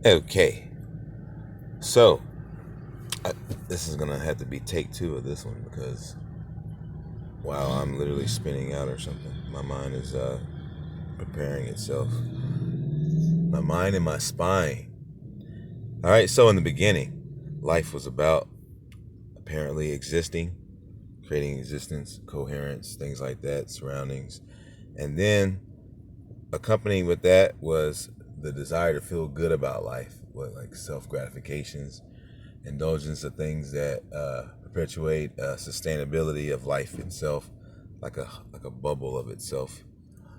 Okay, so this is gonna have to be take two of this one because wow, I'm literally spinning out or something. My mind is preparing itself. My mind and my spine. All right, so in the beginning, life was about apparently existing, creating existence, coherence, things like that, surroundings, and then accompanying with that was the desire to feel good about life, what like self gratifications, indulgence of things that perpetuate sustainability of life itself, like a bubble of itself,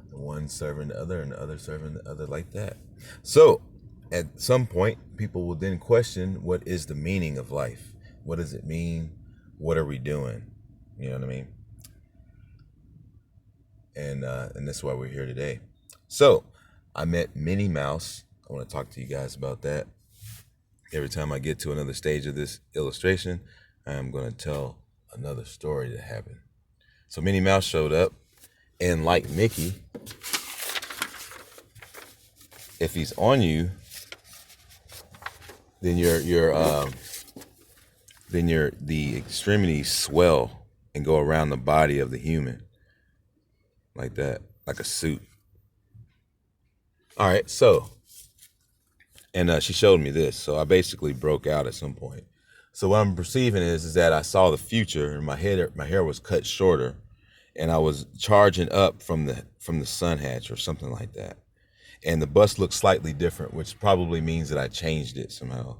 the one serving the other and the other serving the other, like that. So at some point, people will then question, what is the meaning of life? What does it mean? What are we doing? You know what I mean? And that's why we're here today. So I met Minnie Mouse. I want to talk to you guys about that. Every time I get to another stage of this illustration, I'm going to tell another story that happened. So Minnie Mouse showed up, and like Mickey, if he's on you, then the extremities swell and go around the body of the human, like that, like a suit. All right, so, and she showed me this, so I basically broke out at some point. So what I'm perceiving is that I saw the future, and my hair was cut shorter, and I was charging up from the sun hatch or something like that. And the bust looked slightly different, which probably means that I changed it somehow,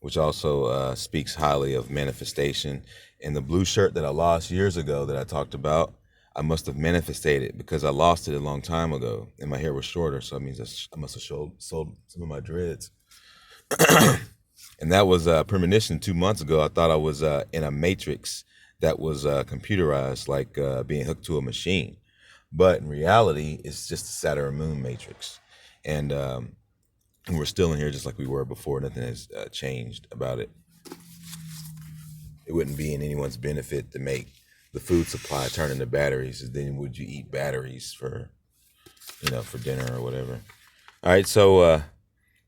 which also speaks highly of manifestation. And the blue shirt that I lost years ago that I talked about, I must have manifested it because I lost it a long time ago, and my hair was shorter, so that means I must have sold some of my dreads. And that was a premonition 2 months ago. I thought I was in a matrix that was computerized, like being hooked to a machine. But in reality, it's just a Saturn moon matrix. And we're still in here just like we were before. Nothing has changed about it. It wouldn't be in anyone's benefit to make the food supply turn into batteries. Then would you eat batteries for dinner or whatever? All right, so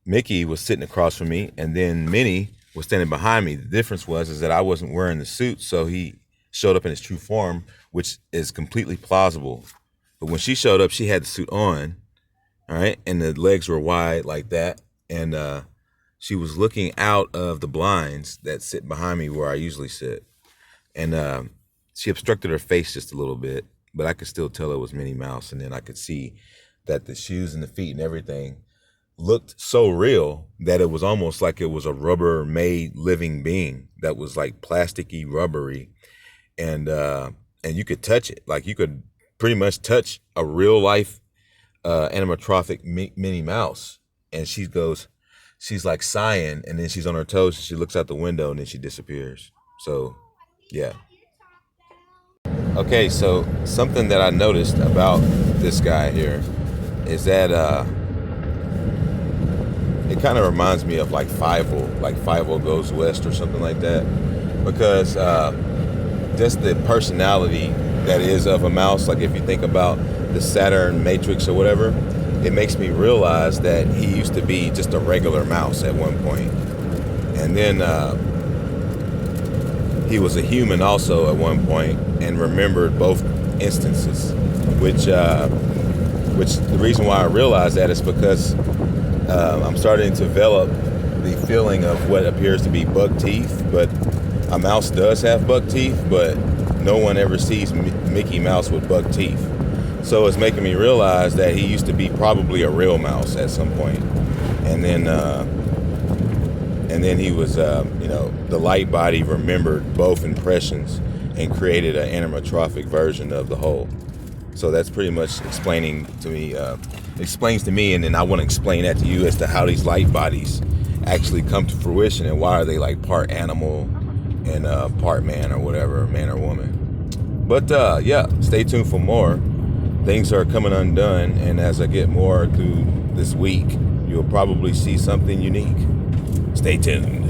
Mickey was sitting across from me, and then Minnie was standing behind me. The difference was that I wasn't wearing the suit, so he showed up in his true form, which is completely plausible. But when she showed up, she had the suit on, all right, and the legs were wide like that, and she was looking out of the blinds that sit behind me where I usually sit, and she obstructed her face just a little bit, but I could still tell it was Minnie Mouse, and then I could see that the shoes and the feet and everything looked so real that it was almost like it was a rubber-made living being that was like plasticky, rubbery, and you could touch it. Like you could pretty much touch a real-life animatronic Minnie Mouse, and she's like sighing, and then she's on her toes, and she looks out the window, and then she disappears. So, yeah. Okay, so something that I noticed about this guy here is that it kind of reminds me of like Five-O Goes West or something like that, because just the personality that is of a mouse, like if you think about the Saturn Matrix or whatever, it makes me realize that he used to be just a regular mouse at one point, and then he was a human also at one point and remembered both instances, which the reason why I realize that is because I'm starting to develop the feeling of what appears to be buck teeth, but a mouse does have buck teeth, but no one ever sees Mickey Mouse with buck teeth. So it's making me realize that he used to be probably a real mouse at some point, and then he was, the light body remembered both impressions and created an animatronic version of the whole. So that's pretty much explains to me, and then I want to explain that to you as to how these light bodies actually come to fruition and why are they like part animal and part man or whatever, man or woman. But yeah, stay tuned for more. Things are coming undone, and as I get more through this week, you'll probably see something unique. Stay tuned.